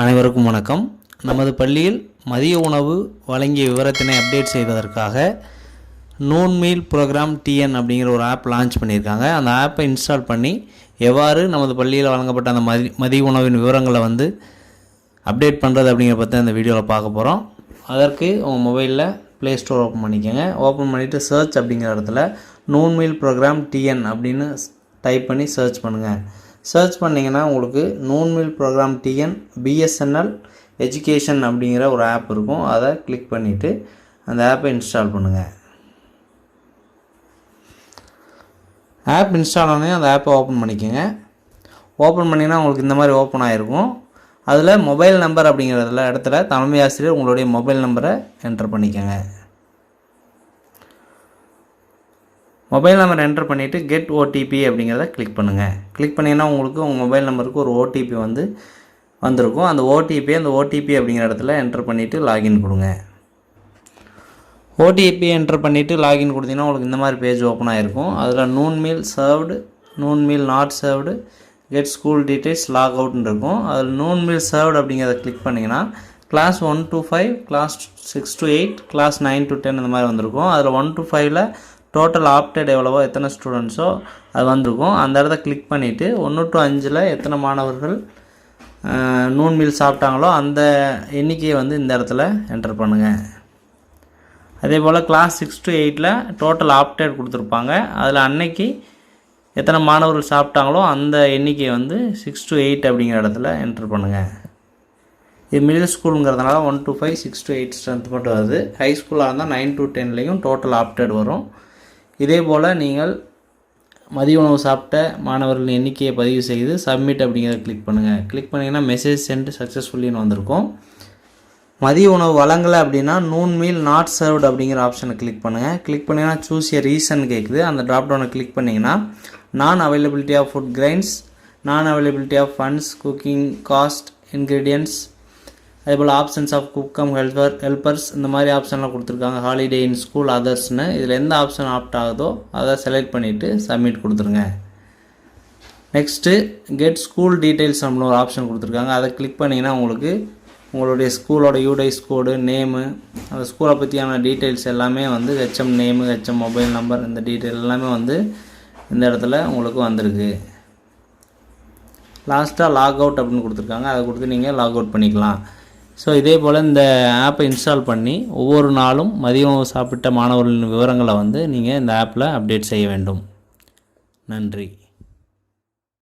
அனைவருக்கும் வணக்கம். நமது பள்ளியில் மதிய உணவு வழங்கிய விவரத்தினை அப்டேட் செய்வதற்காக நூன் மீல் ப்ரோக்ராம் டிஎன் அப்படிங்கிற ஒரு ஆப் லான்ச் பண்ணியிருக்காங்க. அந்த ஆப்பை இன்ஸ்டால் பண்ணி எவ்வாறு நமது பள்ளியில் வழங்கப்பட்ட அந்த மதிய உணவின் விவரங்களை அப்டேட் பண்ணுறது அப்படிங்கிற பற்றி அந்த வீடியோவில் பார்க்க போகிறோம். அதற்கு உங்கள் மொபைலில் ப்ளே ஸ்டோர் ஓப்பன் பண்ணிக்கோங்க. ஓப்பன் பண்ணிவிட்டு சர்ச் அப்படிங்கிற இடத்துல நூன் மீல் ப்ரோக்ராம் டிஎன் அப்படின்னு டைப் பண்ணி சர்ச் பண்ணுங்கள். சர்ச் பண்ணிங்கன்னா உங்களுக்கு noon meal programme TN BSNL education அப்படிங்கிற ஒரு ஆப் இருக்கும். அதை கிளிக் பண்ணிவிட்டு அந்த ஆப்பை இன்ஸ்டால் பண்ணுங்கள். ஆப் இன்ஸ்டால் ஆனே அந்த ஆப்பை ஓப்பன் பண்ணிக்கோங்க. ஓப்பன் பண்ணிங்கன்னா உங்களுக்கு இந்த மாதிரி ஓப்பன் ஆகிருக்கும். அதில் மொபைல் நம்பர் அப்படிங்கிறதுல இடத்துல தலைமை ஆசிரியர் உங்களுடைய மொபைல் நம்பரை என்டர் பண்ணிக்கோங்க. மொபைல் நம்பர் என்டர் பண்ணிவிட்டு கெட் ஓடிபி அப்படிங்கிறத கிளிக் பண்ணுங்கள். கிளிக் பண்ணிங்கன்னா உங்களுக்கு உங்கள் மொபைல் நம்பருக்கு ஒரு ஓடிபி வந்திருக்கும். அந்த ஓடிபி அப்படிங்கிற இடத்துல என்டர் பண்ணிவிட்டு லாகின் கொடுங்க. ஓடிபி என்டர் பண்ணிவிட்டு லாகின் கொடுத்தீங்கன்னா உங்களுக்கு இந்த மாதிரி பேஜ் ஓப்பன் ஆகிருக்கும். அதில் noon meal served, noon meal not served, get school details, log அவுட்னு இருக்கும். அதில் நூன் மீல் சர்வ்டு அப்படிங்கிறத கிளிக் பண்ணிங்கன்னா class 1 to 5, class 6 to 8, class 9 to 10 இந்த மாதிரி வந்திருக்கும். அதில் 1 to 5ல் டோட்டல் ஆப்டட் எவ்வளவோ எத்தனை ஸ்டூடெண்ட்ஸோ அது வந்திருக்கும். அந்த இடத்த கிளிக் பண்ணிவிட்டு 1 to 5ல் எத்தனை மாணவர்கள் நூன் மீல் சாப்பிட்டாங்களோ அந்த எண்ணிக்கையை இந்த இடத்துல என்டர் பண்ணுங்கள். அதே போல் கிளாஸ் 6 to 8ல் டோட்டல் ஆப்டட் கொடுத்துருப்பாங்க. அதில் அன்னைக்கு எத்தனை மாணவர்கள் சாப்பிட்டாங்களோ அந்த எண்ணிக்கையை 6 to 8 அப்படிங்கிற இடத்துல என்டர் பண்ணுங்கள். இது மிடில் ஸ்கூலுங்கிறதுனால 1 to 5, 6 to 8 ஸ்ட்ரென்த் மட்டும் வருது. ஹை ஸ்கூலாக இருந்தால் 9 to 10லேயும் டோட்டல் ஆப்டட் வரும். இதே போல் நீங்கள் மதிய உணவு சாப்பிட்ட மாணவர்களின் எண்ணிக்கையை பதிவு செய்து சப்மிட் அப்படிங்கிறத கிளிக் பண்ணுங்கள். கிளிக் பண்ணிங்கன்னா மெசேஜ் சென்ட் சக்ஸஸ்ஃபுல்லின்னு வந்திருக்கும். மதிய உணவு வழங்கலை அப்படின்னா நூன் மீல் நாட் சர்வ்டு அப்படிங்கிற ஆப்ஷனை கிளிக் பண்ணுங்கள். கிளிக் பண்ணிங்கன்னா சூஸ் ஏ ரீசன் கேட்குது. அந்த ட்ராப்டவுனை கிளிக் பண்ணிங்கன்னா நான் அவைலபிலிட்டி ஆஃப் ஃபுட் கிரைன்ஸ், நான் availability of funds, cooking cost, ingredients, அதேபோல் ஆப்ஷன்ஸ் ஆஃப் குக்கம் ஹெல்பர்ஸ் இந்த மாதிரி ஆப்ஷன்லாம் கொடுத்துருக்காங்க. ஹாலிடே இன் ஸ்கூல் அதர்ஸ்னு இதில் எந்த ஆப்ஷன் ஆப்ட் ஆகுதோ அதை செலக்ட் பண்ணிவிட்டு சப்மிட் கொடுத்துருங்க. நெக்ஸ்ட்டு கெட் ஸ்கூல் டீட்டெயில்ஸ் அப்படின்னு ஒரு ஆப்ஷன் கொடுத்துருக்காங்க. அதை கிளிக் பண்ணிங்கன்னா உங்களுக்கு உங்களுடைய ஸ்கூலோட யூடைஸ் கோடு, நேமு, அந்த ஸ்கூலை பற்றியான டீட்டெயில்ஸ் எல்லாமே HM name, HM mobile number, இந்த டீட்டெயில் எல்லாமே இந்த இடத்துல உங்களுக்கு வந்திருக்கு. லாஸ்ட்டாக லாக் அவுட் அப்படின்னு கொடுத்துருக்காங்க. அதை கொடுத்து நீங்கள் லாக் அவுட் பண்ணிக்கலாம். ஸோ இதே போல் இந்த ஆப்பை இன்ஸ்டால் பண்ணி ஒவ்வொரு நாளும் மதிய உணவு சாப்பிட்ட மாணவர்களின் விவரங்களை நீங்கள் இந்த ஆப்பில் அப்டேட் செய்ய வேண்டும். நன்றி.